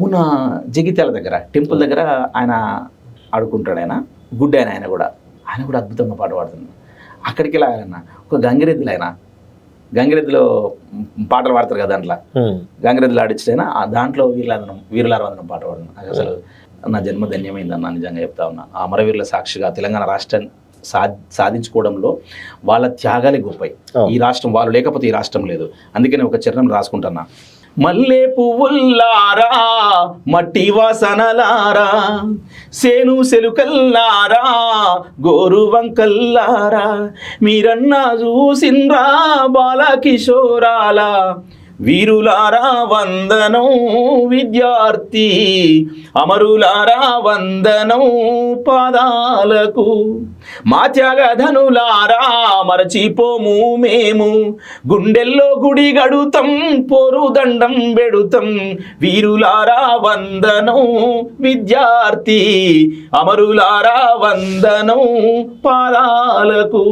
మొన్న జగిత్యాల దగ్గర టెంపుల్ దగ్గర ఆయన ఆడుకుంటాడు, గుడ్ ఆయన కూడా అద్భుతంగా పాట పాడుతున్నాడు. అక్కడికి వెళ్ళి ఆయన ఒక గంగిరెద్దులు, ఆయన గంగిరెద్దులో పాటలు పాడతారు కదా, దాంట్లో గంగిరెద్దులు ఆడిచ్చినైనా దాంట్లో వీరులారవందనం పాట పాడుతున్నాను. అసలు నా జన్మ ధన్యమైందన్న, నిజంగా చెప్తా ఉన్నా. ఆ అమరవీరుల సాక్షిగా తెలంగాణ రాష్ట్రాన్ని సాధించుకోవడంలో వాళ్ళ త్యాగాలే గొప్పయి. ఈ రాష్ట్రం వాళ్ళు లేకపోతే ఈ రాష్ట్రం లేదు. అందుకనే ఒక చరణం రాసుకుంటున్నా. మల్లె పువ్వుల్లారా, మట్టి వాసనలారా, సేను సెలుకల్లారా, గోరు వంకల్లారా, మీరన్నా చూసిండ్రా బాలకిషోరాల, వీరులారా వందనం విద్యార్థి, అమరులారా వందనం పాదాలకు, మా త్యాగధనులారా మరచిపోము మేము, గుండెల్లో గుడి గడుతం పోరు దండం బెడుతం, వీరులారా వందనం విద్యార్థి, అమరులారా వందనం పాదాలకు.